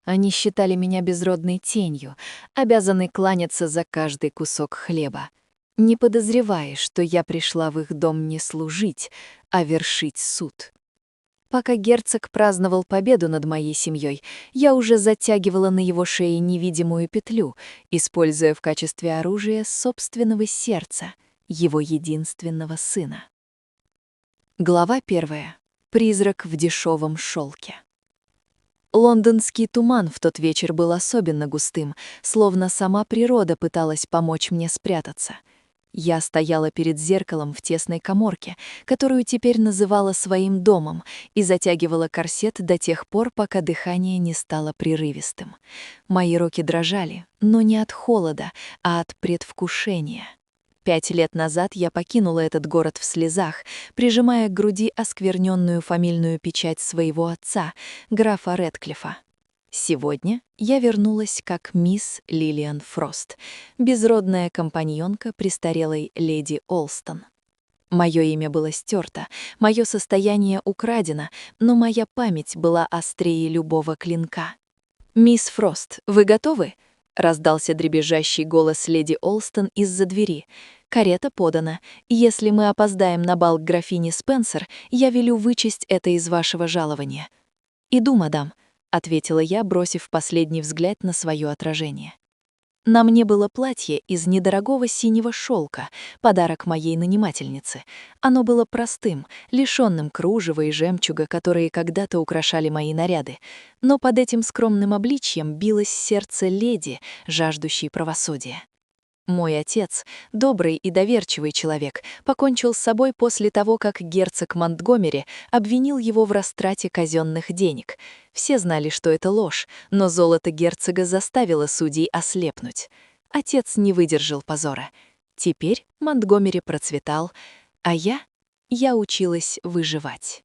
Они считали меня безродной тенью, обязанной кланяться за каждый кусок хлеба, не подозревая, что я пришла в их дом не служить, а вершить суд. Пока герцог праздновал победу над моей семьей, я уже затягивала на его шее невидимую петлю, используя в качестве оружия собственного сердца, его единственного сына. Глава 1. Призрак в дешевом шелке. Лондонский туман в тот вечер был особенно густым, словно сама природа пыталась помочь мне спрятаться. Я стояла перед зеркалом в тесной каморке, которую теперь называла своим домом, и затягивала корсет до тех пор, пока дыхание не стало прерывистым. Мои руки дрожали, но не от холода, а от предвкушения. 5 лет назад я покинула этот город в слезах, прижимая к груди оскверненную фамильную печать своего отца, графа Рэдклиффа. Сегодня я вернулась как мисс Лилиан Фрост, безродная компаньонка престарелой леди Олстон. Мое имя было стерто, мое состояние украдено, но моя память была острее любого клинка. «Мисс Фрост, вы готовы?» — раздался дребезжащий голос леди Олстон из-за двери. «Карета подана. Если мы опоздаем на бал к графине Спенсер, я велю вычесть это из вашего жалования». «Иду, мадам», — ответила я, бросив последний взгляд на свое отражение. На мне было платье из недорогого синего шелка, подарок моей нанимательницы. Оно было простым, лишённым кружева и жемчуга, которые когда-то украшали мои наряды. Но под этим скромным обличьем билось сердце леди, жаждущей правосудия. Мой отец, добрый и доверчивый человек, покончил с собой после того, как герцог Монтгомери обвинил его в растрате казенных денег. Все знали, что это ложь, но золото герцога заставило судей ослепнуть. Отец не выдержал позора. Теперь Монтгомери процветал, а я училась выживать.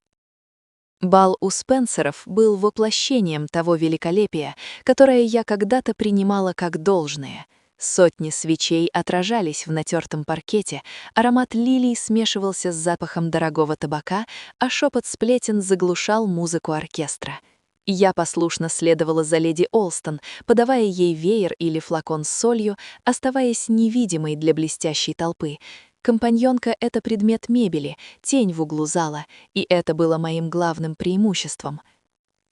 Бал у Спенсеров был воплощением того великолепия, которое я когда-то принимала как должное. Сотни свечей отражались в натертом паркете, аромат лилий смешивался с запахом дорогого табака, а шепот сплетен заглушал музыку оркестра. Я послушно следовала за леди Олстон, подавая ей веер или флакон с солью, оставаясь невидимой для блестящей толпы. Компаньонка — это предмет мебели, тень в углу зала, и это было моим главным преимуществом.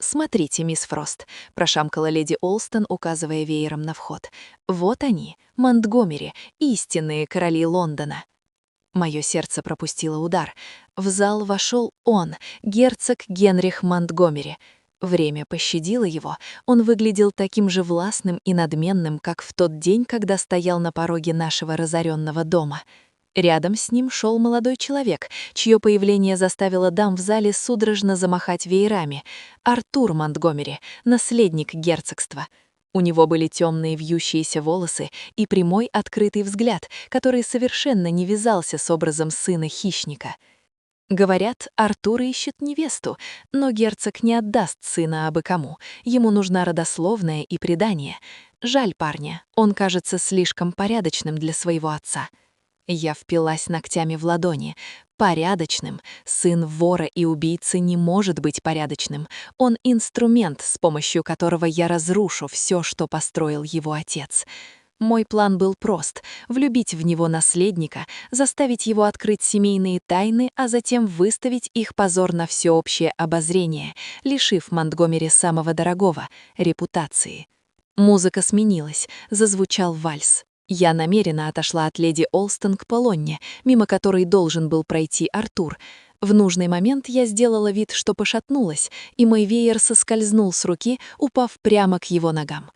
«Смотрите, мисс Фрост», — прошамкала леди Олстон, указывая веером на вход. «Вот они, Монтгомери, истинные короли Лондона». Мое сердце пропустило удар. В зал вошел он, герцог Генрих Монтгомери. Время пощадило его, он выглядел таким же властным и надменным, как в тот день, когда стоял на пороге нашего разоренного дома. Рядом с ним шел молодой человек, чье появление заставило дам в зале судорожно замахать веерами. Артур Монтгомери, наследник герцогства. У него были темные вьющиеся волосы и прямой открытый взгляд, который совершенно не вязался с образом сына хищника. Говорят, Артур ищет невесту, но герцог не отдаст сына абы кому. Ему нужна родословная и предание. Жаль парня, он кажется слишком порядочным для своего отца. Я впилась ногтями в ладони. Порядочным. Сын вора и убийцы не может быть порядочным. Он инструмент, с помощью которого я разрушу все, что построил его отец. Мой план был прост — влюбить в него наследника, заставить его открыть семейные тайны, а затем выставить их позор на всеобщее обозрение, лишив Монтгомери самого дорогого — репутации. Музыка сменилась, зазвучал вальс. Я намеренно отошла от леди Олстон к Полонне, мимо которой должен был пройти Артур. В нужный момент я сделала вид, что пошатнулась, и мой веер соскользнул с руки, упав прямо к его ногам.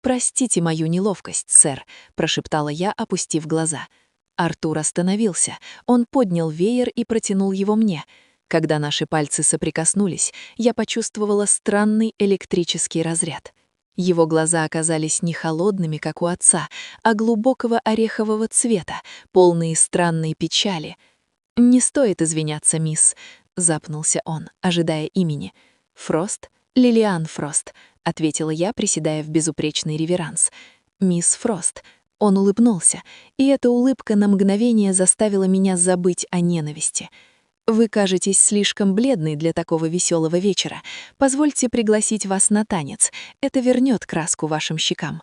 «Простите мою неловкость, сэр», — прошептала я, опустив глаза. Артур остановился. Он поднял веер и протянул его мне. Когда наши пальцы соприкоснулись, я почувствовала странный электрический разряд. Его глаза оказались не холодными, как у отца, а глубокого орехового цвета, полные странной печали. «Не стоит извиняться, мисс», — запнулся он, ожидая имени. «Фрост? Лилиан Фрост», — ответила я, приседая в безупречный реверанс. «Мисс Фрост». Он улыбнулся, и эта улыбка на мгновение заставила меня забыть о ненависти. «Вы кажетесь слишком бледной для такого веселого вечера. Позвольте пригласить вас на танец. Это вернет краску вашим щекам».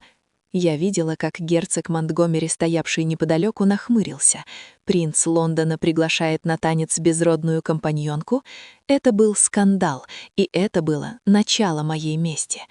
Я видела, как герцог Монтгомери, стоявший неподалеку, нахмурился. Принц Лондона приглашает на танец безродную компаньонку. Это был скандал, и это было начало моей мести.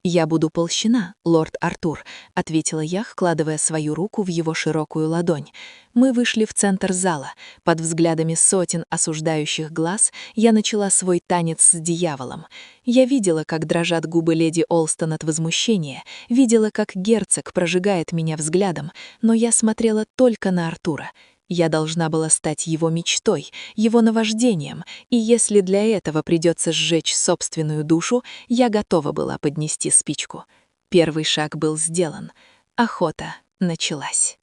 «Я буду польщена, лорд Артур», — ответила я, вкладывая свою руку в его широкую ладонь. Мы вышли в центр зала. Под взглядами сотен осуждающих глаз я начала свой танец с дьяволом. Я видела, как дрожат губы леди Олстон от возмущения, видела, как герцог прожигает меня взглядом, но я смотрела только на Артура. Я должна была стать его мечтой, его наваждением, и если для этого придется сжечь собственную душу, я готова была поднести спичку. Первый шаг был сделан. Охота началась.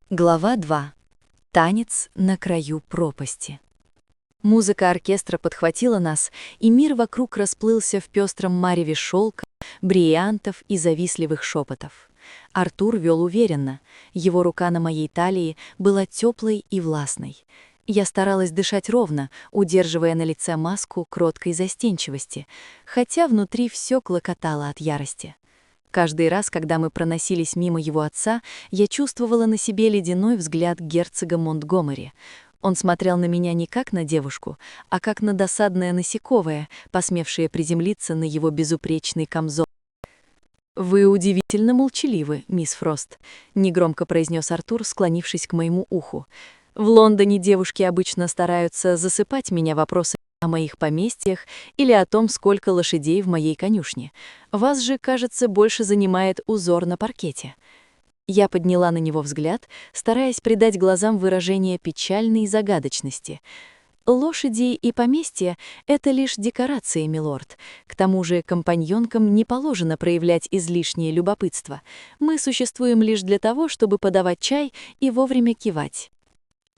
Глава 2. Танец на краю пропасти. Музыка оркестра подхватила нас, и мир вокруг расплылся в пестром мареве шелка, бриллиантов и завистливых шепотов. Артур вел уверенно. Его рука на моей талии была теплой и властной. Я старалась дышать ровно, удерживая на лице маску кроткой застенчивости, хотя внутри все клокотало от ярости. Каждый раз, когда мы проносились мимо его отца, я чувствовала на себе ледяной взгляд герцога Монтгомери. Он смотрел на меня не как на девушку, а как на досадное насекомое, посмевшее приземлиться на его безупречный камзол. «Вы удивительно молчаливы, мисс Фрост», — негромко произнес Артур, склонившись к моему уху. «В Лондоне девушки обычно стараются засыпать меня вопросами о моих поместьях или о том, сколько лошадей в моей конюшне. Вас же, кажется, больше занимает узор на паркете». Я подняла на него взгляд, стараясь придать глазам выражение печальной загадочности. «Лошади и поместья — это лишь декорации, милорд. К тому же компаньонкам не положено проявлять излишнее любопытство. Мы существуем лишь для того, чтобы подавать чай и вовремя кивать».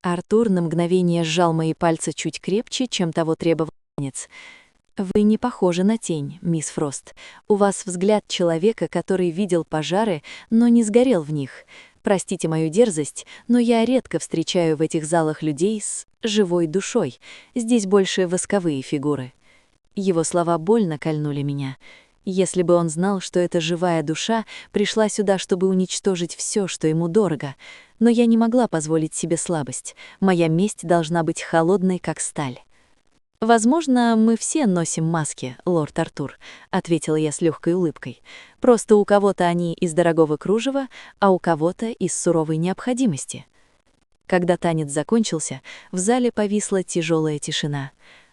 Артур на мгновение сжал мои пальцы чуть крепче, чем того требовал танец. «Вы не похожи на тень, мисс Фрост. У вас взгляд человека, который видел пожары, но не сгорел в них. Простите мою дерзость, но я редко встречаю в этих залах людей с живой душой. Здесь больше восковые фигуры». Его слова больно кольнули меня. Если бы он знал, что эта живая душа пришла сюда, чтобы уничтожить все, что ему дорого. Но я не могла позволить себе слабость. Моя месть должна быть холодной, как сталь. «Возможно, мы все носим маски, лорд Артур», — ответила я с легкой улыбкой. «Просто у кого-то они из дорогого кружева, а у кого-то из суровой необходимости». Когда танец закончился, в зале повисла тяжелая тишина.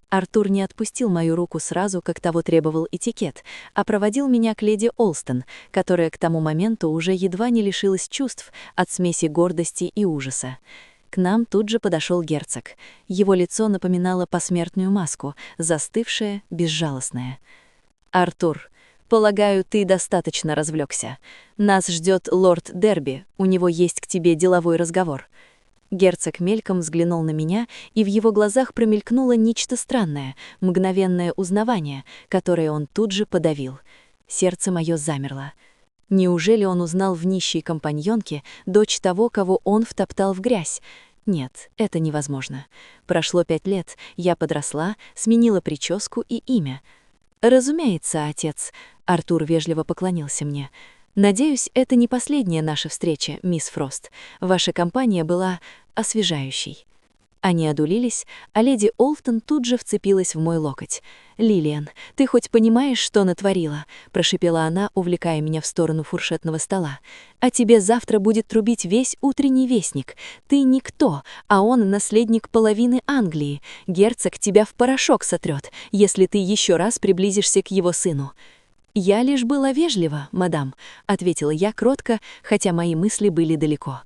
Артур не отпустил мою руку сразу, как того требовал этикет, а проводил меня к леди Олстон, которая к тому моменту уже едва не лишилась чувств от смеси гордости и ужаса. К нам тут же подошел герцог. Его лицо напоминало посмертную маску, застывшее, безжалостное. «Артур, полагаю, ты достаточно развлекся. Нас ждет лорд Дерби, у него есть к тебе деловой разговор». Герцог мельком взглянул на меня, и в его глазах промелькнуло нечто странное, мгновенное узнавание, которое он тут же подавил. Сердце мое замерло. Неужели он узнал в нищей компаньонке дочь того, кого он втоптал в грязь? Нет, это невозможно. Прошло 5 лет, я подросла, сменила прическу и имя. «Разумеется, отец», — Артур вежливо поклонился мне. «Надеюсь, это не последняя наша встреча, мисс Фрост. Ваша компания была освежающей». Они одулились, а леди Олстон тут же вцепилась в мой локоть. «Лилиан, ты хоть понимаешь, что натворила?» — прошипела она, увлекая меня в сторону фуршетного стола. «А тебе завтра будет трубить весь утренний вестник. Ты никто, а он наследник половины Англии. Герцог тебя в порошок сотрет, если ты еще раз приблизишься к его сыну». «Я лишь была вежлива, мадам», — ответила я кротко, хотя мои мысли были далеко.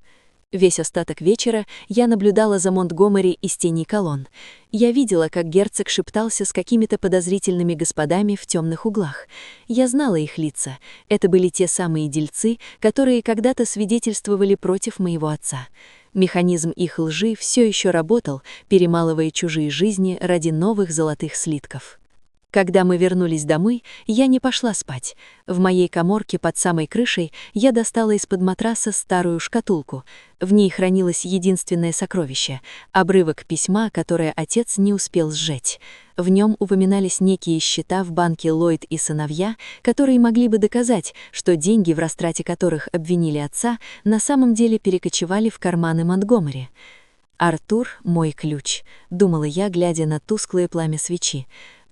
Весь остаток вечера я наблюдала за Монтгомери из тени колонн. Я видела, как герцог шептался с какими-то подозрительными господами в темных углах. Я знала их лица. Это были те самые дельцы, которые когда-то свидетельствовали против моего отца. Механизм их лжи все еще работал, перемалывая чужие жизни ради новых золотых слитков. Когда мы вернулись домой, я не пошла спать. В моей каморке под самой крышей я достала из-под матраса старую шкатулку. В ней хранилось единственное сокровище — обрывок письма, которое отец не успел сжечь. В нем упоминались некие счета в банке Ллойд и сыновья, которые могли бы доказать, что деньги, в растрате которых обвинили отца, на самом деле перекочевали в карманы Монтгомери. «Артур — мой ключ», — думала я, глядя на тусклое пламя свечи.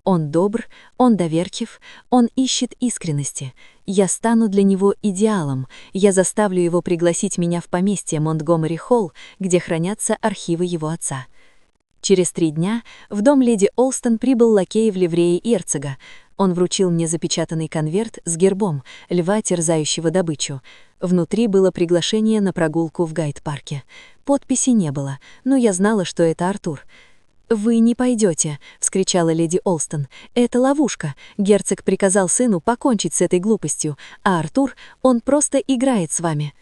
Он добр, он доверчив, он ищет искренности. Я стану для него идеалом, я заставлю его пригласить меня в поместье Монтгомери-Холл, где хранятся архивы его отца. Через 3 дня в дом леди Олстон прибыл лакей в ливрее герцога. Он вручил мне запечатанный конверт с гербом льва, терзающего добычу. Внутри было приглашение на прогулку в Гайд-парке. Подписи не было, но я знала, что это Артур. «Вы не пойдете», — вскричала леди Олстон. «Это ловушка. Герцог приказал сыну покончить с этой глупостью, а Артур, он просто играет с вами».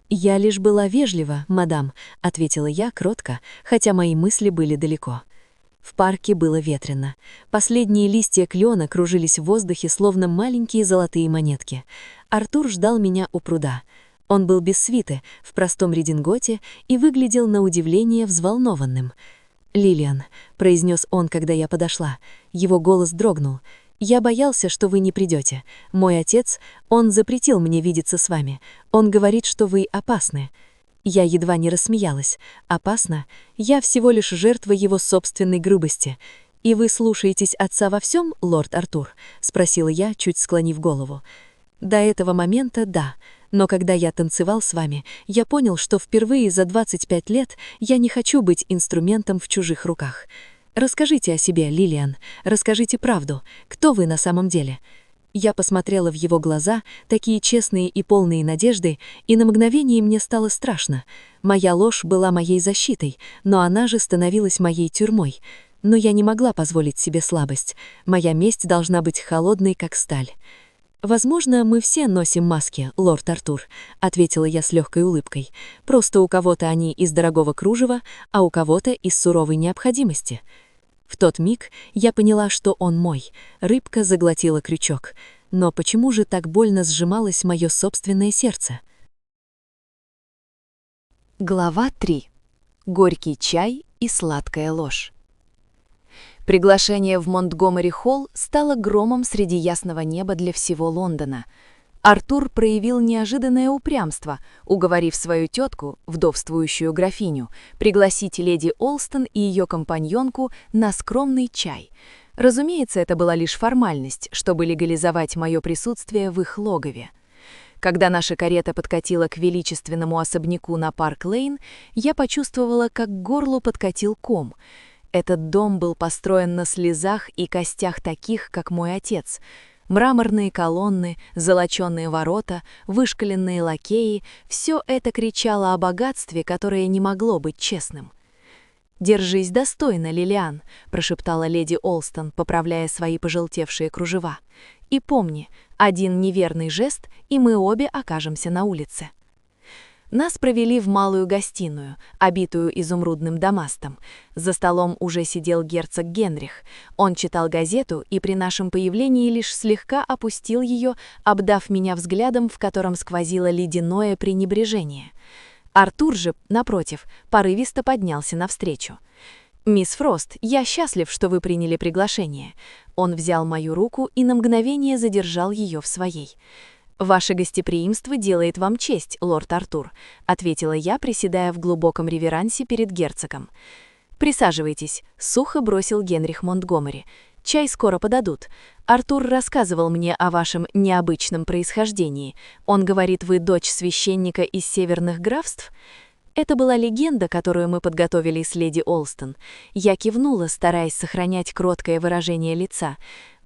«Я лишь была вежлива, мадам», — ответила я кротко, хотя мои мысли были далеко. В парке было ветрено. Последние листья клена кружились в воздухе, словно маленькие золотые монетки. Артур ждал меня у пруда. Он был без свиты, в простом рединготе и выглядел на удивление взволнованным. «Лилиан», — произнес он, когда я подошла. Его голос дрогнул. «Я боялся, что вы не придете. Мой отец, он запретил мне видеться с вами. Он говорит, что вы опасны». Я едва не рассмеялась. «Опасно? Я всего лишь жертва его собственной грубости. И вы слушаетесь отца во всем, лорд Артур?» — спросила я, чуть склонив голову. «До этого момента — да. Но когда я танцевал с вами, я понял, что впервые за 25 лет я не хочу быть инструментом в чужих руках. Расскажите о себе, Лилиан, расскажите правду, кто вы на самом деле». Я посмотрела в его глаза, такие честные и полные надежды, и на мгновение мне стало страшно. Моя ложь была моей защитой, но она же становилась моей тюрьмой. Но я не могла позволить себе слабость. Моя месть должна быть холодной, как сталь. «Возможно, мы все носим маски, лорд Артур», — ответила я с легкой улыбкой. «Просто у кого-то они из дорогого кружева, а у кого-то из суровой необходимости». В тот миг я поняла, что он мой. Рыбка заглотила крючок. Но почему же так больно сжималось мое собственное сердце? Глава 3. Горький чай и сладкая ложь. Приглашение в Монтгомери-Холл стало громом среди ясного неба для всего Лондона. Артур проявил неожиданное упрямство, уговорив свою тетку, вдовствующую графиню, пригласить леди Олстон и ее компаньонку на скромный чай. Разумеется, это была лишь формальность, чтобы легализовать мое присутствие в их логове. Когда наша карета подкатила к величественному особняку на Парк-Лейн, я почувствовала, как к горлу подкатил ком. Этот дом был построен на слезах и костях таких, как мой отец. Мраморные колонны, золоченые ворота, вышкаленные лакеи — все это кричало о богатстве, которое не могло быть честным. «Держись достойно, Лилиан», — прошептала леди Олстон, поправляя свои пожелтевшие кружева. «И помни, один неверный жест, и мы обе окажемся на улице». Нас провели в малую гостиную, обитую изумрудным дамастом. За столом уже сидел герцог Генрих. Он читал газету и при нашем появлении лишь слегка опустил ее, обдав меня взглядом, в котором сквозило ледяное пренебрежение. Артур же, напротив, порывисто поднялся навстречу. «Мисс Фрост, я счастлив, что вы приняли приглашение». Он взял мою руку и на мгновение задержал ее в своей. «Ваше гостеприимство делает вам честь, лорд Артур», — ответила я, приседая в глубоком реверансе перед герцогом. «Присаживайтесь», — сухо бросил Генрих Монтгомери. «Чай скоро подадут. Артур рассказывал мне о вашем необычном происхождении. Он говорит, вы дочь священника из северных графств?» Это была легенда, которую мы подготовили с леди Олстон. Я кивнула, стараясь сохранять кроткое выражение лица.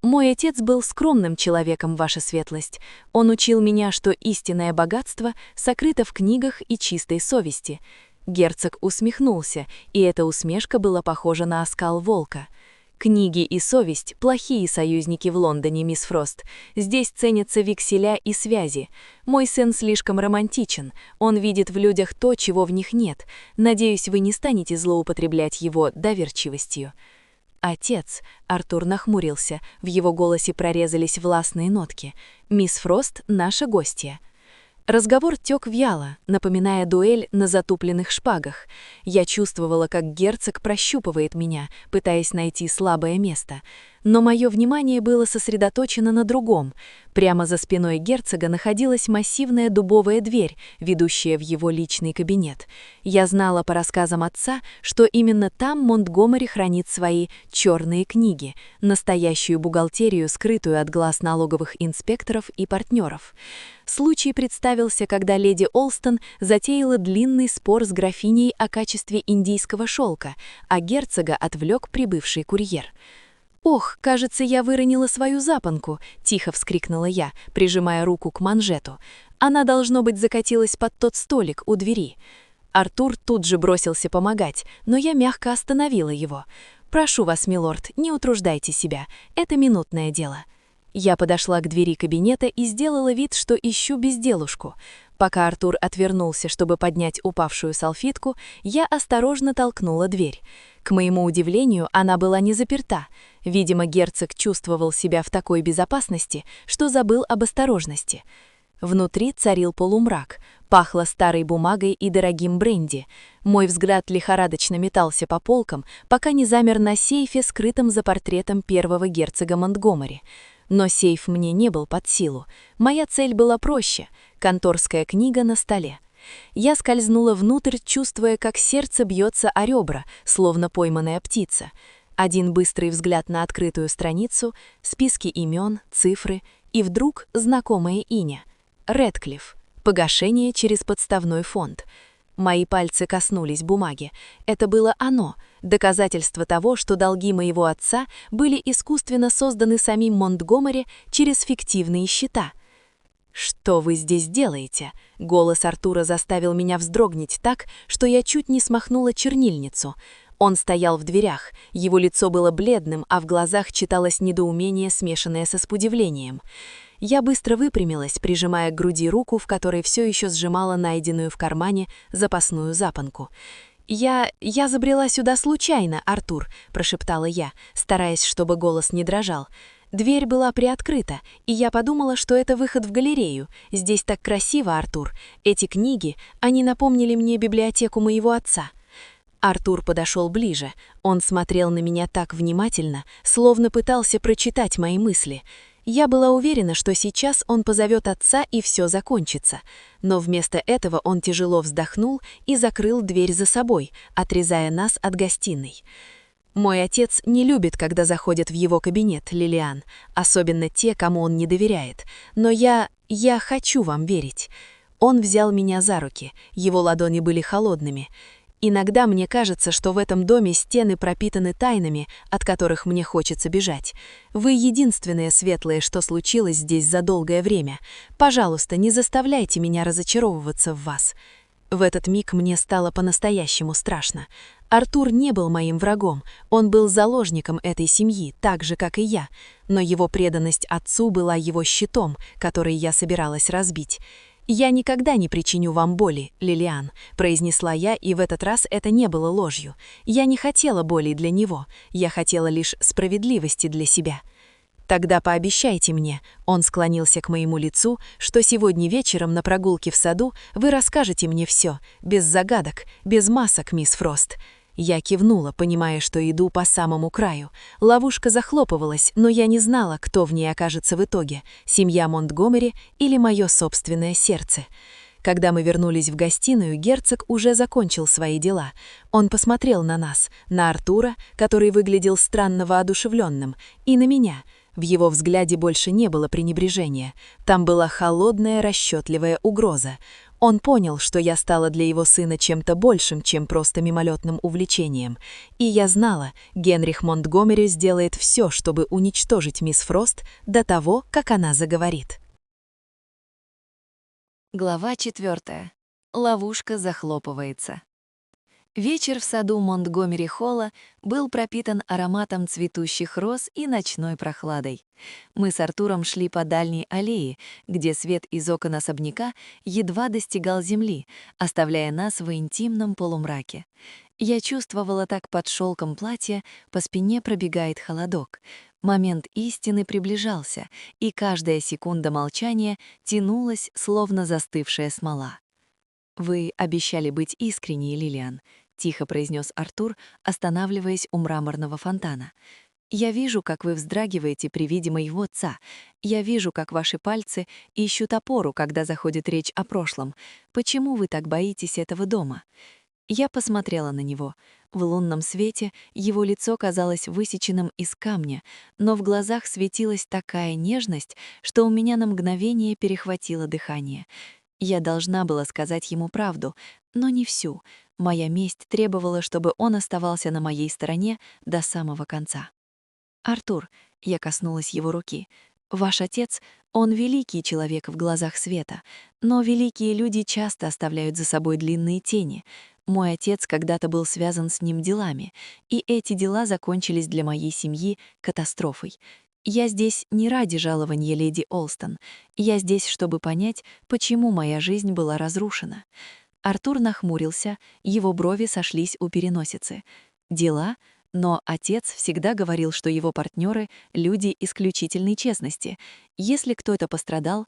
«Мой отец был скромным человеком, ваша светлость. Он учил меня, что истинное богатство сокрыто в книгах и чистой совести». Герцог усмехнулся, и эта усмешка была похожа на оскал волка. «Книги и совесть – плохие союзники в Лондоне, мисс Фрост. Здесь ценятся векселя и связи. Мой сын слишком романтичен. Он видит в людях то, чего в них нет. Надеюсь, вы не станете злоупотреблять его доверчивостью». «Отец», — Артур нахмурился, в его голосе прорезались властные нотки. «Мисс Фрост — наша гостья». Разговор тек вяло, напоминая дуэль на затупленных шпагах. Я чувствовала, как герцог прощупывает меня, пытаясь найти слабое место. Но мое внимание было сосредоточено на другом. Прямо за спиной герцога находилась массивная дубовая дверь, ведущая в его личный кабинет. Я знала по рассказам отца, что именно там Монтгомери хранит свои черные книги, настоящую бухгалтерию, скрытую от глаз налоговых инспекторов и партнеров. Случай представился, когда леди Олстон затеяла длинный спор с графиней о качестве индийского шелка, а герцога отвлек прибывший курьер. «Ох, кажется, я выронила свою запонку», — тихо вскрикнула я, прижимая руку к манжету. Она, должно быть, закатилась под тот столик у двери. Артур тут же бросился помогать, но я мягко остановила его. «Прошу вас, милорд, не утруждайте себя, это минутное дело». Я подошла к двери кабинета и сделала вид, что ищу безделушку. Пока Артур отвернулся, чтобы поднять упавшую салфетку, я осторожно толкнула дверь. К моему удивлению, она была не заперта. Видимо, герцог чувствовал себя в такой безопасности, что забыл об осторожности. Внутри царил полумрак, пахло старой бумагой и дорогим бренди. Мой взгляд лихорадочно метался по полкам, пока не замер на сейфе, скрытом за портретом первого герцога Монтгомери. Но сейф мне не был под силу. Моя цель была проще — конторская книга на столе. Я скользнула внутрь, чувствуя, как сердце бьется о ребра, словно пойманная птица. Один быстрый взгляд на открытую страницу, списки имен, цифры, и вдруг знакомое имя — Рэдклифф, погашение через подставной фонд. Мои пальцы коснулись бумаги. Это было оно, доказательство того, что долги моего отца были искусственно созданы самим Монтгомери через фиктивные счета. «Что вы здесь делаете?» Голос Артура заставил меня вздрогнуть так, что я чуть не смахнула чернильницу. Он стоял в дверях, его лицо было бледным, а в глазах читалось недоумение, смешанное с удивлением. Я быстро выпрямилась, прижимая к груди руку, в которой все еще сжимала найденную в кармане запасную запонку. «Я забрела сюда случайно, Артур», — прошептала я, стараясь, чтобы голос не дрожал. Дверь была приоткрыта, и я подумала, что это выход в галерею. Здесь так красиво, Артур. Эти книги, они напомнили мне библиотеку моего отца. Артур подошел ближе. Он смотрел на меня так внимательно, словно пытался прочитать мои мысли. Я была уверена, что сейчас он позовет отца, и все закончится. Но вместо этого он тяжело вздохнул и закрыл дверь за собой, отрезая нас от гостиной. Мой отец не любит, когда заходят в его кабинет, Лилиан, особенно те, кому он не доверяет. Но я хочу вам верить. Он взял меня за руки, его ладони были холодными. Иногда мне кажется, что в этом доме стены пропитаны тайнами, от которых мне хочется бежать. Вы единственное светлое, что случилось здесь за долгое время. Пожалуйста, не заставляйте меня разочаровываться в вас. В этот миг мне стало по-настоящему страшно. Артур не был моим врагом, он был заложником этой семьи, так же, как и я, но его преданность отцу была его щитом, который я собиралась разбить. «Я никогда не причиню вам боли, Лилиан», — произнесла я, и в этот раз это не было ложью. Я не хотела боли для него, я хотела лишь справедливости для себя. «Тогда пообещайте мне», — он склонился к моему лицу, «что сегодня вечером на прогулке в саду вы расскажете мне все, без загадок, без масок, мисс Фрост». Я кивнула, понимая, что иду по самому краю. Ловушка захлопывалась, но я не знала, кто в ней окажется в итоге — семья Монтгомери или мое собственное сердце. Когда мы вернулись в гостиную, герцог уже закончил свои дела. Он посмотрел на нас, на Артура, который выглядел странно воодушевленным, и на меня. В его взгляде больше не было пренебрежения. Там была холодная, расчетливая угроза. Он понял, что я стала для его сына чем-то большим, чем просто мимолетным увлечением. И я знала, Генрих Монтгомери сделает все, чтобы уничтожить мисс Фрост до того, как она заговорит. Глава 4. Ловушка захлопывается. Вечер в саду Монтгомери-Холла был пропитан ароматом цветущих роз и ночной прохладой. Мы с Артуром шли по дальней аллее, где свет из окон особняка едва достигал земли, оставляя нас в интимном полумраке. Я чувствовала, так под шелком платья по спине пробегает холодок. Момент истины приближался, и каждая секунда молчания тянулась, словно застывшая смола. «Вы обещали быть искренней, Лилиан», — тихо произнес Артур, останавливаясь у мраморного фонтана. «Я вижу, как вы вздрагиваете при виде моего отца. Я вижу, как ваши пальцы ищут опору, когда заходит речь о прошлом. Почему вы так боитесь этого дома?» Я посмотрела на него. В лунном свете его лицо казалось высеченным из камня, но в глазах светилась такая нежность, что у меня на мгновение перехватило дыхание. Я должна была сказать ему правду, но не всю. Моя месть требовала, чтобы он оставался на моей стороне до самого конца. «Артур», — я коснулась его руки, — «ваш отец, он великий человек в глазах света, но великие люди часто оставляют за собой длинные тени. Мой отец когда-то был связан с ним делами, и эти дела закончились для моей семьи катастрофой. Я здесь не ради жалования леди Олстон. Я здесь, чтобы понять, почему моя жизнь была разрушена». Артур нахмурился, его брови сошлись у переносицы. «Дела?» Но отец всегда говорил, что его партнеры — люди исключительной честности. Если кто-то пострадал,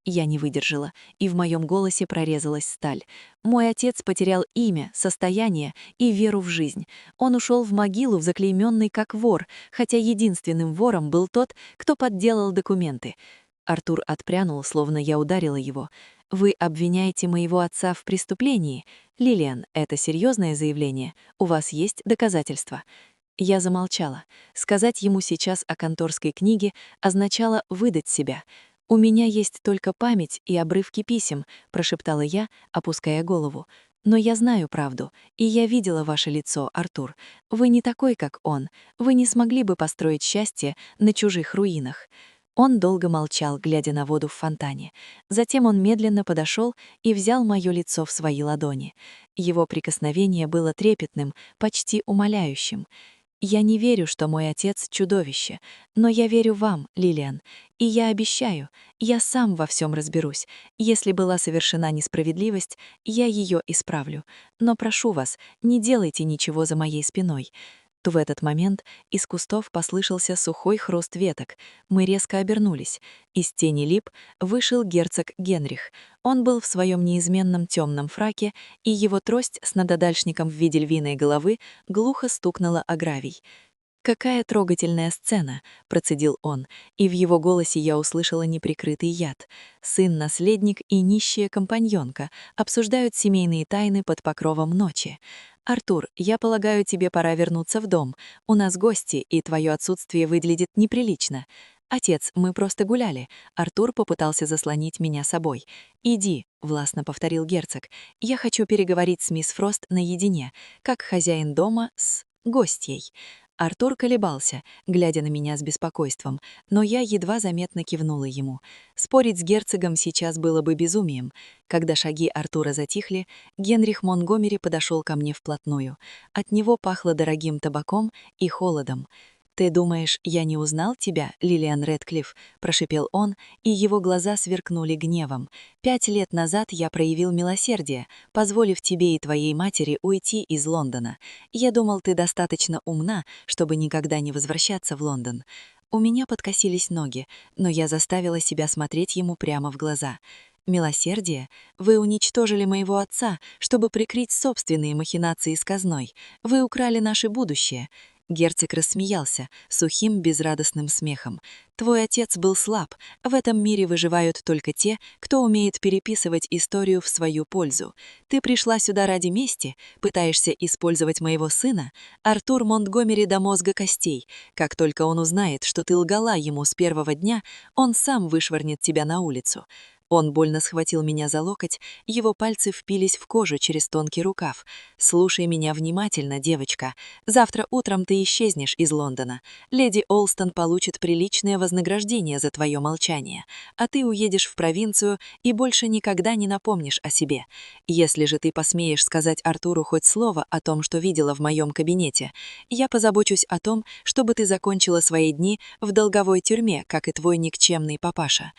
я не выдержала, и в моем голосе прорезалась сталь. Мой отец потерял имя, состояние и веру в жизнь. Он ушел в могилу, заклейменный как вор, хотя единственным вором был тот, кто подделал документы. Артур отпрянул, словно я ударила его. «Вы обвиняете моего отца в преступлении? Лилиан, это серьезное заявление. У вас есть доказательства?» Я замолчала. Сказать ему сейчас о конторской книге означало выдать себя. «У меня есть только память и обрывки писем», — прошептала я, опуская голову. «Но я знаю правду, и я видела ваше лицо, Артур. Вы не такой, как он. Вы не смогли бы построить счастье на чужих руинах». Он долго молчал, глядя на воду в фонтане. Затем он медленно подошел и взял мое лицо в свои ладони. Его прикосновение было трепетным, почти умоляющим. «Я не верю, что мой отец — чудовище, но я верю вам, Лилиан, и я обещаю, я сам во всем разберусь. Если была совершена несправедливость, я ее исправлю. Но прошу вас, не делайте ничего за моей спиной». В этот момент из кустов послышался сухой хруст веток. Мы резко обернулись. Из тени лип вышел герцог Генрих. Он был в своем неизменном темном фраке, и его трость с надодальшником в виде львиной головы глухо стукнула о гравий. «Какая трогательная сцена!» — процедил он, и в его голосе я услышала неприкрытый яд. Сын-наследник и нищая компаньонка обсуждают семейные тайны под покровом ночи. «Артур, я полагаю, тебе пора вернуться в дом. У нас гости, и твое отсутствие выглядит неприлично». «Отец, мы просто гуляли». Артур попытался заслонить меня собой. «Иди», — властно повторил герцог. «Я хочу переговорить с мисс Фрост наедине, как хозяин дома с гостьей». Артур колебался, глядя на меня с беспокойством, но я едва заметно кивнула ему. Спорить с герцогом сейчас было бы безумием. Когда шаги Артура затихли, Генрих Монгомери подошел ко мне вплотную. От него пахло дорогим табаком и холодом. «Ты думаешь, я не узнал тебя, Лилиан Рэдклифф?» — прошипел он, и его глаза сверкнули гневом. «5 лет назад я проявил милосердие, позволив тебе и твоей матери уйти из Лондона. Я думал, ты достаточно умна, чтобы никогда не возвращаться в Лондон». У меня подкосились ноги, но я заставила себя смотреть ему прямо в глаза. «Милосердие? Вы уничтожили моего отца, чтобы прикрыть собственные махинации с казной. Вы украли наше будущее». Герцог рассмеялся сухим, безрадостным смехом. «Твой отец был слаб. В этом мире выживают только те, кто умеет переписывать историю в свою пользу. Ты пришла сюда ради мести, пытаешься использовать моего сына, Артур Монтгомери до мозга костей. Как только он узнает, что ты лгала ему с первого дня, он сам вышвырнет тебя на улицу». Он больно схватил меня за локоть, его пальцы впились в кожу через тонкий рукав. «Слушай меня внимательно, девочка. Завтра утром ты исчезнешь из Лондона. Леди Олстон получит приличное вознаграждение за твое молчание, а ты уедешь в провинцию и больше никогда не напомнишь о себе. Если же ты посмеешь сказать Артуру хоть слово о том, что видела в моем кабинете, я позабочусь о том, чтобы ты закончила свои дни в долговой тюрьме, как и твой никчемный папаша».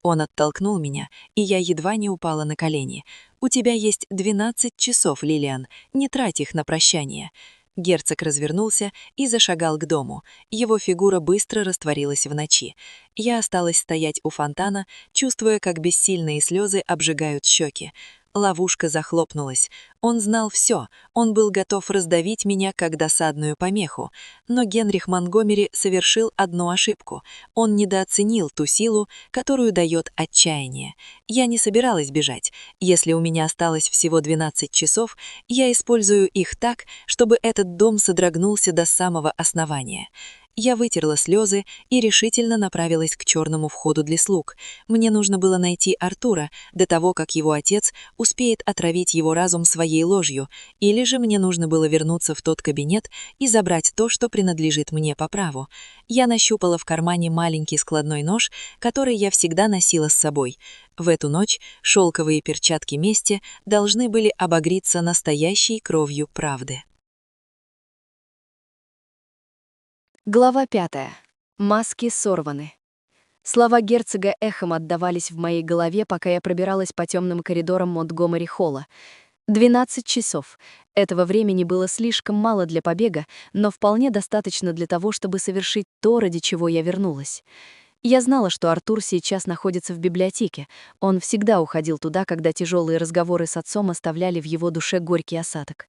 Он оттолкнул меня, и я едва не упала на колени. «У тебя есть 12 часов, Лилиан, не трать их на прощание». Герцог развернулся и зашагал к дому. Его фигура быстро растворилась в ночи. Я осталась стоять у фонтана, чувствуя, как бессильные слезы обжигают щеки. Ловушка захлопнулась. Он знал все, он был готов раздавить меня как досадную помеху. Но Генрих Монгомери совершил одну ошибку. Он недооценил ту силу, которую дает отчаяние. Я не собиралась бежать. Если у меня осталось всего 12 часов, я использую их так, чтобы этот дом содрогнулся до самого основания. Я вытерла слезы и решительно направилась к черному входу для слуг. Мне нужно было найти Артура до того, как его отец успеет отравить его разум своей ложью, или же мне нужно было вернуться в тот кабинет и забрать то, что принадлежит мне по праву. Я нащупала в кармане маленький складной нож, который я всегда носила с собой. В эту ночь шелковые перчатки мести должны были обогреться настоящей кровью правды. Глава 5. Маски сорваны. Слова герцога эхом отдавались в моей голове, пока я пробиралась по темным коридорам Монтгомери-холла. 12 часов. Этого времени было слишком мало для побега, но вполне достаточно для того, чтобы совершить то, ради чего я вернулась. Я знала, что Артур сейчас находится в библиотеке. Он всегда уходил туда, когда тяжелые разговоры с отцом оставляли в его душе горький осадок.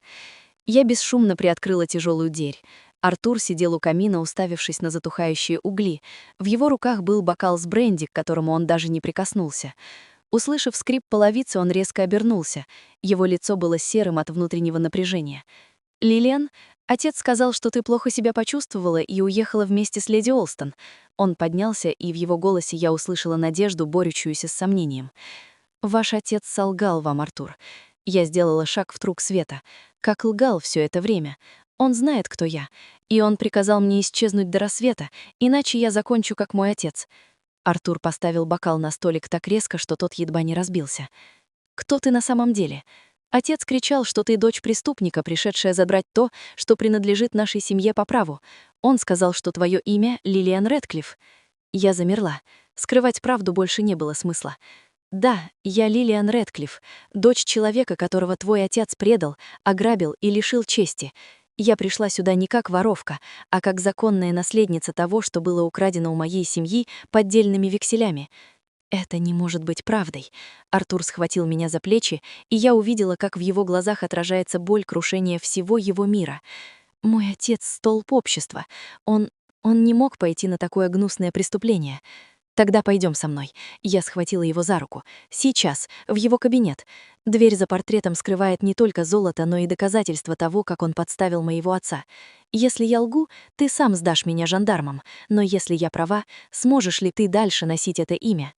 Я бесшумно приоткрыла тяжелую дверь. Артур сидел у камина, уставившись на затухающие угли. В его руках был бокал с бренди, к которому он даже не прикоснулся. Услышав скрип половицы, он резко обернулся. Его лицо было серым от внутреннего напряжения. «Лилиан, отец сказал, что ты плохо себя почувствовала и уехала вместе с леди Олстон». Он поднялся, и в его голосе я услышала надежду, борющуюся с сомнением. «Ваш отец солгал вам, Артур». Я сделала шаг в круг света. Как лгал все это время. Он знает, кто я, и он приказал мне исчезнуть до рассвета, иначе я закончу, как мой отец. Артур поставил бокал на столик так резко, что тот едва не разбился. «Кто ты на самом деле?» Отец кричал, что ты дочь преступника, пришедшая забрать то, что принадлежит нашей семье по праву. Он сказал, что твое имя — Лилиан Рэдклифф. Я замерла. Скрывать правду больше не было смысла. «Да, я Лилиан Рэдклифф, дочь человека, которого твой отец предал, ограбил и лишил чести. Я пришла сюда не как воровка, а как законная наследница того, что было украдено у моей семьи поддельными векселями». «Это не может быть правдой». Артур схватил меня за плечи, и я увидела, как в его глазах отражается боль крушения всего его мира. «Мой отец — столб общества. Он не мог пойти на такое гнусное преступление». «Тогда пойдем со мной». Я схватила его за руку. «Сейчас, в его кабинет. Дверь за портретом скрывает не только золото, но и доказательства того, как он подставил моего отца. Если я лгу, ты сам сдашь меня жандармам, но если я права, сможешь ли ты дальше носить это имя?»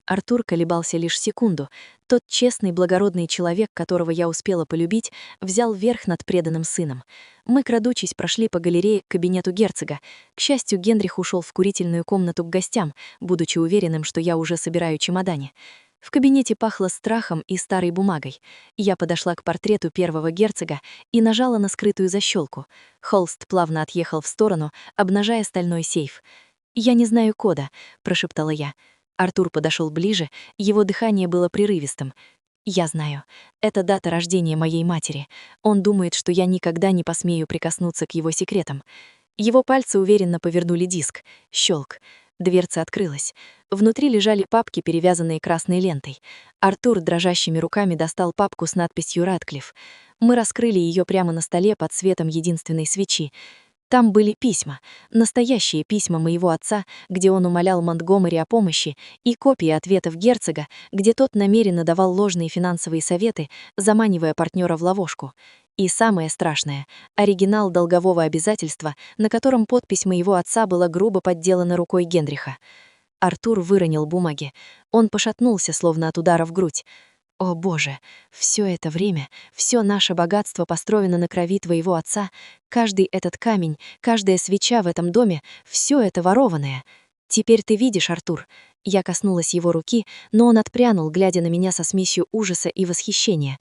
Артур колебался лишь секунду. Тот честный, благородный человек, которого я успела полюбить, взял верх над преданным сыном. Мы, крадучись, прошли по галерее к кабинету герцога. К счастью, Генрих ушел в курительную комнату к гостям, будучи уверенным, что я уже собираю чемодане. В кабинете пахло страхом и старой бумагой. Я подошла к портрету первого герцога и нажала на скрытую защелку. Холст плавно отъехал в сторону, обнажая стальной сейф. «Я не знаю кода», — прошептала я. Артур подошел ближе, его дыхание было прерывистым. «Я знаю. Это дата рождения моей матери. Он думает, что я никогда не посмею прикоснуться к его секретам». Его пальцы уверенно повернули диск. Щелк. Дверца открылась. Внутри лежали папки, перевязанные красной лентой. Артур дрожащими руками достал папку с надписью «Рэдклифф». Мы раскрыли ее прямо на столе под светом единственной свечи. Там были письма, настоящие письма моего отца, где он умолял Монтгомери о помощи, и копии ответов герцога, где тот намеренно давал ложные финансовые советы, заманивая партнера в ловушку. И самое страшное — оригинал долгового обязательства, на котором подпись моего отца была грубо подделана рукой Генриха. Артур выронил бумаги. Он пошатнулся, словно от удара в грудь. «О, Боже, все это время, все наше богатство построено на крови твоего отца, каждый этот камень, каждая свеча в этом доме, все это ворованное. Теперь ты видишь, Артур». Я коснулась его руки, но он отпрянул, глядя на меня со смесью ужаса и восхищения.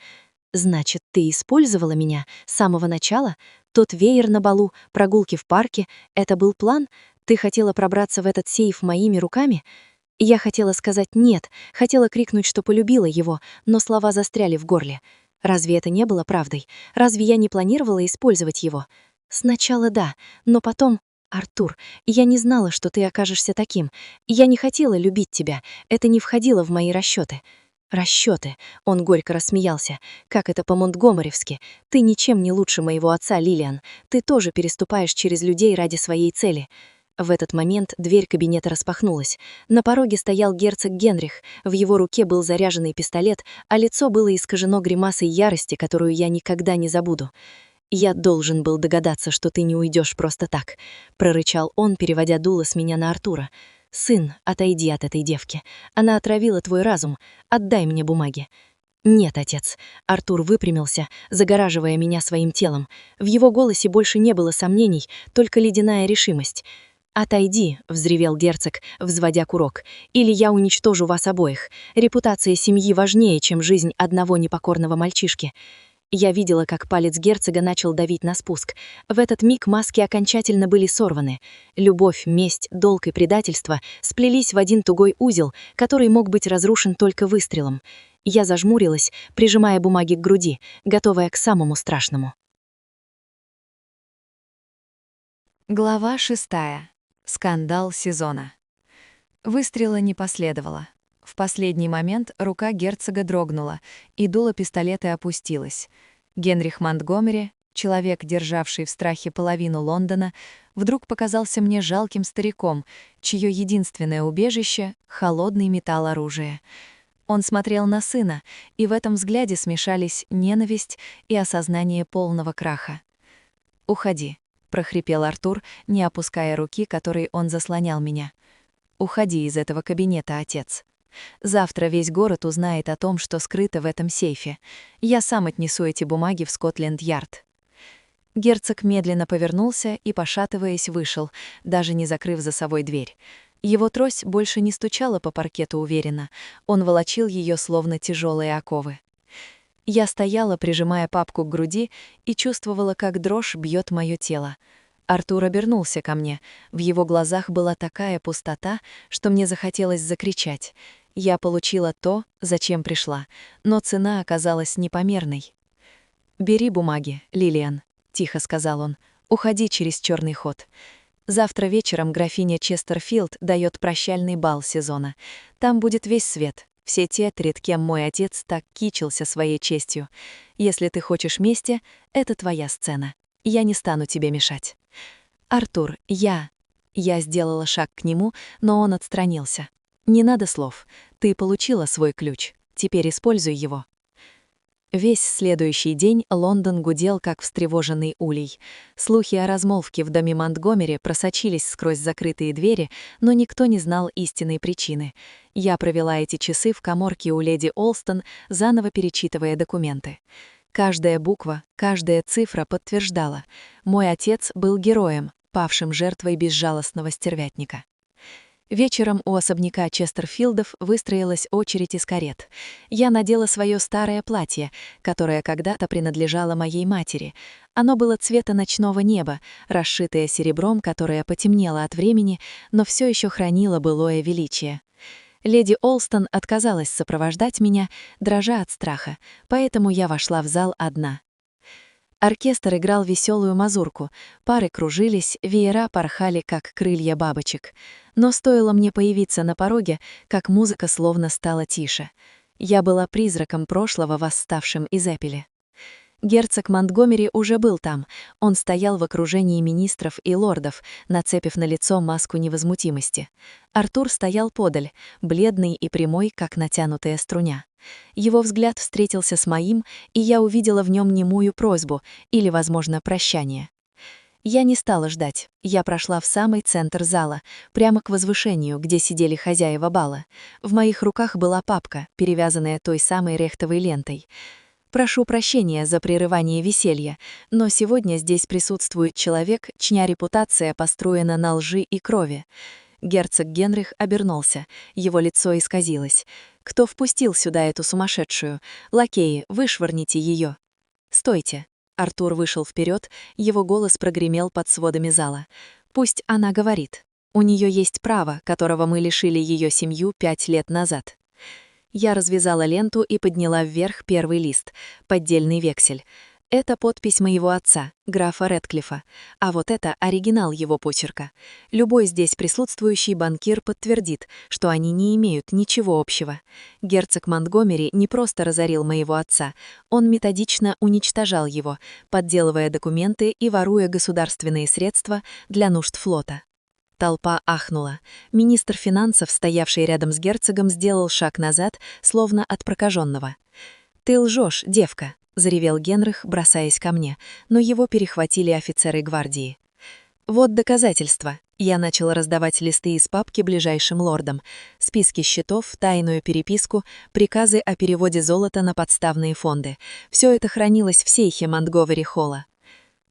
«Значит, ты использовала меня с самого начала? Тот веер на балу, прогулки в парке — это был план? Ты хотела пробраться в этот сейф моими руками?» Я хотела сказать «нет», хотела крикнуть, что полюбила его, но слова застряли в горле. Разве это не было правдой? Разве я не планировала использовать его? Сначала да, но потом... Артур, я не знала, что ты окажешься таким. Я не хотела любить тебя, это не входило в мои расчеты. Расчеты. Он горько рассмеялся. Как это по-монтгомеревски? Ты ничем не лучше моего отца, Лилиан. Ты тоже переступаешь через людей ради своей цели. В этот момент дверь кабинета распахнулась. На пороге стоял герцог Генрих, в его руке был заряженный пистолет, а лицо было искажено гримасой ярости, которую я никогда не забуду. «Я должен был догадаться, что ты не уйдешь просто так», — прорычал он, переводя дуло с меня на Артура. «Сын, отойди от этой девки. Она отравила твой разум. Отдай мне бумаги». «Нет, отец». Артур выпрямился, загораживая меня своим телом. В его голосе больше не было сомнений, только ледяная решимость. «Отойди», — взревел герцог, взводя курок, «или я уничтожу вас обоих. Репутация семьи важнее, чем жизнь одного непокорного мальчишки». Я видела, как палец герцога начал давить на спуск. В этот миг маски окончательно были сорваны. Любовь, месть, долг и предательство сплелись в один тугой узел, который мог быть разрушен только выстрелом. Я зажмурилась, прижимая бумаги к груди, готовая к самому страшному. Глава 6. Скандал сезона. Выстрела не последовало. В последний момент рука герцога дрогнула, и дуло пистолета опустилось. Генрих Монтгомери, человек, державший в страхе половину Лондона, вдруг показался мне жалким стариком, чье единственное убежище — холодный металл оружия. Он смотрел на сына, и в этом взгляде смешались ненависть и осознание полного краха. «Уходи», — прохрипел Артур, не опуская руки, которой он заслонял меня. «Уходи из этого кабинета, отец. Завтра весь город узнает о том, что скрыто в этом сейфе. Я сам отнесу эти бумаги в Скотленд-Ярд». Герцог медленно повернулся и, пошатываясь, вышел, даже не закрыв за собой дверь. Его трость больше не стучала по паркету уверенно, он волочил ее словно тяжелые оковы. Я стояла, прижимая папку к груди, и чувствовала, как дрожь бьет мое тело. Артур обернулся ко мне. В его глазах была такая пустота, что мне захотелось закричать. Я получила то, зачем пришла, но цена оказалась непомерной. «Бери бумаги, Лилиан», — тихо сказал он. «Уходи через черный ход. Завтра вечером графиня Честерфилд дает прощальный бал сезона. Там будет весь свет, все те, перед кем мой отец так кичился своей честью. Если ты хочешь мести, это твоя сцена. Я не стану тебе мешать». «Артур, я...» Я сделала шаг к нему, но он отстранился. «Не надо слов. Ты получила свой ключ. Теперь используй его». Весь следующий день Лондон гудел, как встревоженный улей. Слухи о размолвке в доме Монтгомери просочились сквозь закрытые двери, но никто не знал истинной причины. Я провела эти часы в каморке у леди Олстон, заново перечитывая документы. Каждая буква, каждая цифра подтверждала. Мой отец был героем, павшим жертвой безжалостного стервятника. Вечером у особняка Честерфилдов выстроилась очередь из карет. Я надела свое старое платье, которое когда-то принадлежало моей матери. Оно было цвета ночного неба, расшитое серебром, которое потемнело от времени, но все еще хранило былое величие. Леди Олстон отказалась сопровождать меня, дрожа от страха, поэтому я вошла в зал одна. Оркестр играл веселую мазурку, пары кружились, веера порхали, как крылья бабочек. Но стоило мне появиться на пороге, как музыка словно стала тише. Я была призраком прошлого, восставшим из Эппели. Герцог Монтгомери уже был там. Он стоял в окружении министров и лордов, нацепив на лицо маску невозмутимости. Артур стоял подаль, бледный и прямой, как натянутая струня. Его взгляд встретился с моим, и я увидела в нем немую просьбу или, возможно, прощание. Я не стала ждать. Я прошла в самый центр зала, прямо к возвышению, где сидели хозяева бала. В моих руках была папка, перевязанная той самой рехтовой лентой. Прошу прощения за прерывание веселья, но сегодня здесь присутствует человек, чья репутация построена на лжи и крови. Герцог Генрих обернулся, его лицо исказилось. «Кто впустил сюда эту сумасшедшую? Лакеи, вышвырните ее!» «Стойте!» Артур вышел вперед, его голос прогремел под сводами зала. «Пусть она говорит». У нее есть право, которого мы лишили ее семью 5 лет назад. Я развязала ленту и подняла вверх первый лист, поддельный вексель. Это подпись моего отца, графа Рэдклиффа, а вот это оригинал его почерка. Любой здесь присутствующий банкир подтвердит, что они не имеют ничего общего. Герцог Монтгомери не просто разорил моего отца, он методично уничтожал его, подделывая документы и воруя государственные средства для нужд флота. Толпа ахнула. Министр финансов, стоявший рядом с герцогом, сделал шаг назад, словно от прокаженного. «Ты лжешь, девка!» — заревел Генрих, бросаясь ко мне, но его перехватили офицеры гвардии. «Вот доказательства». Я начала раздавать листы из папки ближайшим лордам, списки счетов, тайную переписку, приказы о переводе золота на подставные фонды. Все это хранилось в сейфе Монтгомери-холла.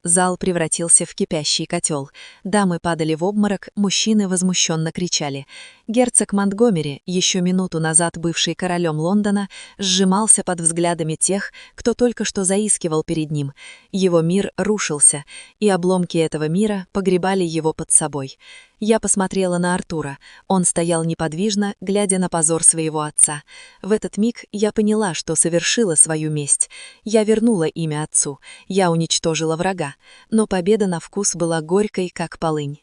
Зал превратился в кипящий котел. Дамы падали в обморок, мужчины возмущенно кричали. Герцог Монтгомери, еще минуту назад бывший королем Лондона, сжимался под взглядами тех, кто только что заискивал перед ним. Его мир рушился, и обломки этого мира погребали его под собой. Я посмотрела на Артура. Он стоял неподвижно, глядя на позор своего отца. В этот миг я поняла, что совершила свою месть. Я вернула имя отцу. Я уничтожила врага. Но победа на вкус была горькой, как полынь.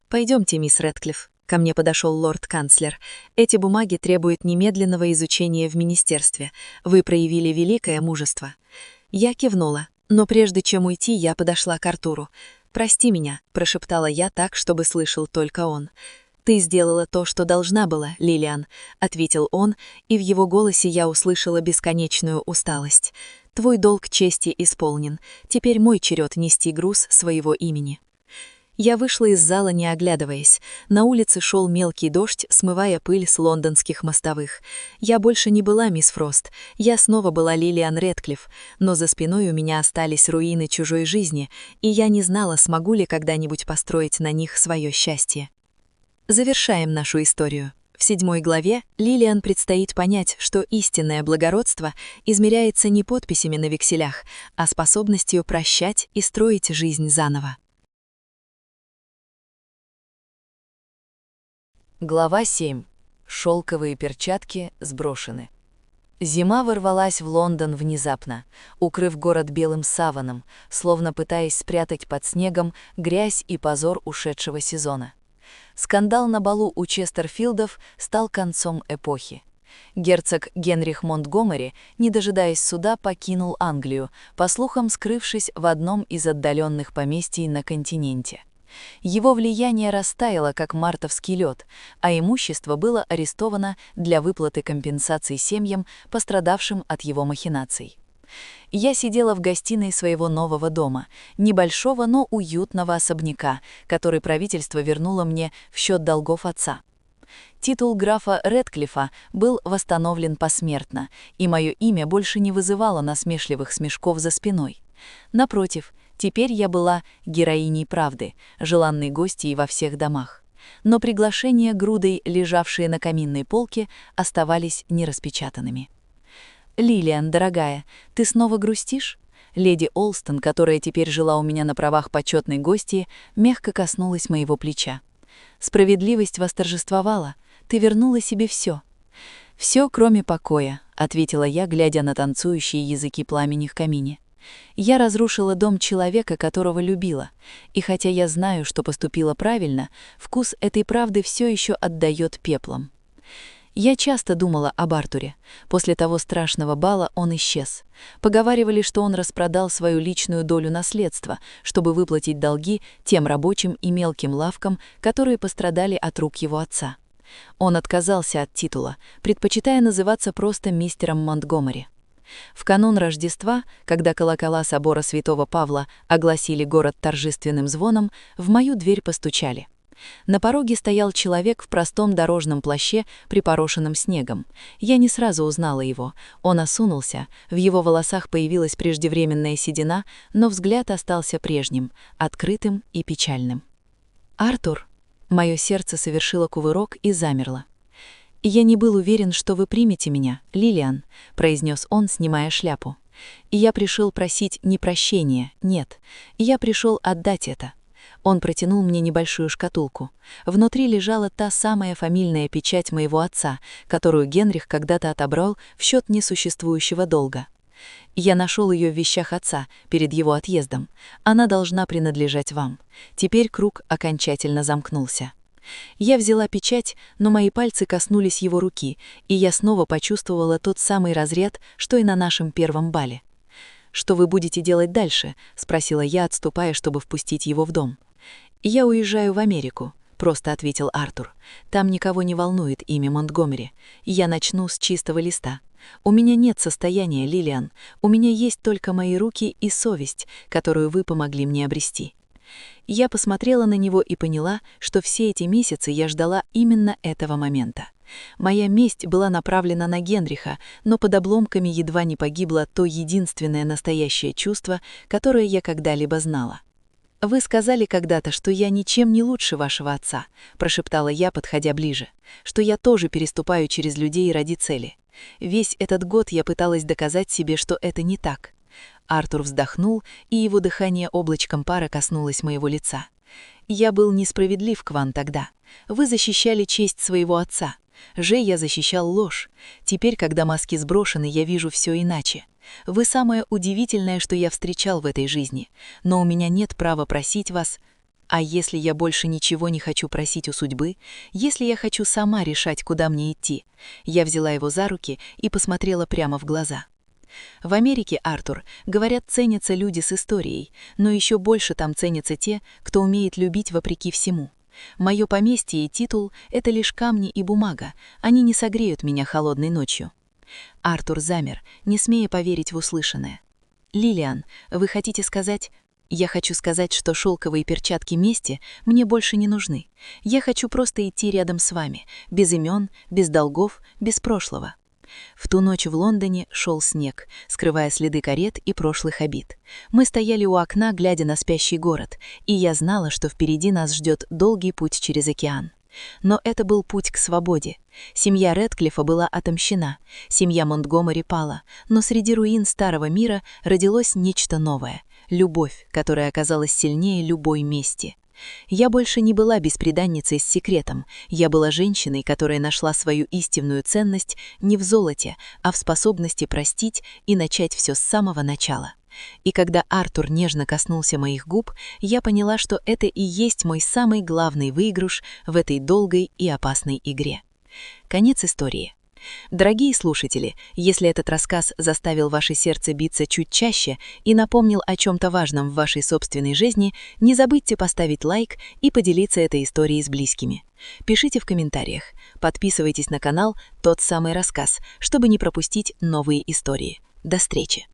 «Пойдемте, мисс Рэдклифф». Ко мне подошел лорд-канцлер. «Эти бумаги требуют немедленного изучения в министерстве. Вы проявили великое мужество». Я кивнула. Но прежде чем уйти, я подошла к Артуру. «Прости меня», — прошептала я так, чтобы слышал только он. «Ты сделала то, что должна была, Лилиан», — ответил он, и в его голосе я услышала бесконечную усталость. «Твой долг чести исполнен. Теперь мой черед нести груз своего имени». Я вышла из зала, не оглядываясь. На улице шел мелкий дождь, смывая пыль с лондонских мостовых. Я больше не была мисс Фрост. Я снова была Лилиан Рэдклифф, но за спиной у меня остались руины чужой жизни, и я не знала, смогу ли когда-нибудь построить на них свое счастье. Завершаем нашу историю. В 7 главе Лилиан предстоит понять, что истинное благородство измеряется не подписями на векселях, а способностью прощать и строить жизнь заново. Глава 7. Шелковые перчатки сброшены. Зима ворвалась в Лондон внезапно, укрыв город белым саваном, словно пытаясь спрятать под снегом грязь и позор ушедшего сезона. Скандал на балу у Честерфилдов стал концом эпохи. Герцог Генрих Монтгомери, не дожидаясь суда, покинул Англию, по слухам скрывшись в одном из отдаленных поместий на континенте. Его влияние растаяло, как мартовский лед, а имущество было арестовано для выплаты компенсаций семьям, пострадавшим от его махинаций. Я сидела в гостиной своего нового дома, небольшого, но уютного особняка, который правительство вернуло мне в счет долгов отца. Титул графа Рэдклиффа был восстановлен посмертно, и мое имя больше не вызывало насмешливых смешков за спиной. Напротив, теперь я была героиней правды, желанной гостьей во всех домах. Но приглашения, грудой лежавшие на каминной полке, оставались нераспечатанными. «Лилиан, дорогая, ты снова грустишь?» Леди Олстон, которая теперь жила у меня на правах почетной гостьи, мягко коснулась моего плеча. «Справедливость восторжествовала. Ты вернула себе все». «Все, кроме покоя», — ответила я, глядя на танцующие языки пламени в камине. «Я разрушила дом человека, которого любила, и хотя я знаю, что поступила правильно, вкус этой правды все еще отдает пеплом». Я часто думала об Артуре. После того страшного бала он исчез. Поговаривали, что он распродал свою личную долю наследства, чтобы выплатить долги тем рабочим и мелким лавкам, которые пострадали от рук его отца. Он отказался от титула, предпочитая называться просто мистером Монтгомери. В канун Рождества, когда колокола собора Святого Павла огласили город торжественным звоном, в мою дверь постучали. На пороге стоял человек в простом дорожном плаще, припорошенном снегом. Я не сразу узнала его. Он осунулся, в его волосах появилась преждевременная седина, но взгляд остался прежним, открытым и печальным. «Артур!» Мое сердце совершило кувырок и замерло. «Я не был уверен, что вы примете меня, Лилиан», — произнес он, снимая шляпу. «И я пришел просить не прощения, нет. Я пришел отдать это». Он протянул мне небольшую шкатулку. Внутри лежала та самая фамильная печать моего отца, которую Генрих когда-то отобрал в счет несуществующего долга. Я нашел ее в вещах отца перед его отъездом. Она должна принадлежать вам. Теперь круг окончательно замкнулся. Я взяла печать, но мои пальцы коснулись его руки, и я снова почувствовала тот самый разряд, что и на нашем первом бале. «Что вы будете делать дальше?» — спросила я, отступая, чтобы впустить его в дом. «Я уезжаю в Америку», — просто ответил Артур. «Там никого не волнует имя Монтгомери. Я начну с чистого листа. У меня нет состояния, Лилиан. У меня есть только мои руки и совесть, которую вы помогли мне обрести». Я посмотрела на него и поняла, что все эти месяцы я ждала именно этого момента. Моя месть была направлена на Генриха, но под обломками едва не погибло то единственное настоящее чувство, которое я когда-либо знала. «Вы сказали когда-то, что я ничем не лучше вашего отца», — прошептала я, подходя ближе, «что я тоже переступаю через людей ради цели. Весь этот год я пыталась доказать себе, что это не так». Артур вздохнул, и его дыхание облачком пара коснулось моего лица. «Я был несправедлив к вам тогда. Вы защищали честь своего отца. Я защищал ложь. Теперь, когда маски сброшены, я вижу все иначе. Вы самое удивительное, что я встречал в этой жизни, но у меня нет права просить вас. А если я больше ничего не хочу просить у судьбы, если я хочу сама решать, куда мне идти?» Я взяла его за руки и посмотрела прямо в глаза. В Америке, Артур, говорят, ценятся люди с историей, но еще больше там ценятся те, кто умеет любить вопреки всему. Мое поместье и титул — это лишь камни и бумага, они не согреют меня холодной ночью. Артур замер, не смея поверить в услышанное. «Лилиан, вы хотите сказать...» «Я хочу сказать, что шелковые перчатки мести мне больше не нужны. Я хочу просто идти рядом с вами, без имен, без долгов, без прошлого». В ту ночь в Лондоне шел снег, скрывая следы карет и прошлых обид. Мы стояли у окна, глядя на спящий город, и я знала, что впереди нас ждет долгий путь через океан. Но это был путь к свободе. Семья Рэдклиффа была отомщена, семья Монтгомери пала, но среди руин старого мира родилось нечто новое — любовь, которая оказалась сильнее любой мести. Я больше не была бесприданницей с секретом, я была женщиной, которая нашла свою истинную ценность не в золоте, а в способности простить и начать все с самого начала. И когда Артур нежно коснулся моих губ, я поняла, что это и есть мой самый главный выигрыш в этой долгой и опасной игре. Конец истории. Дорогие слушатели, если этот рассказ заставил ваше сердце биться чуть чаще и напомнил о чем-то важном в вашей собственной жизни, не забудьте поставить лайк и поделиться этой историей с близкими. Пишите в комментариях, подписывайтесь на канал «Тот самый рассказ», чтобы не пропустить новые истории. До встречи!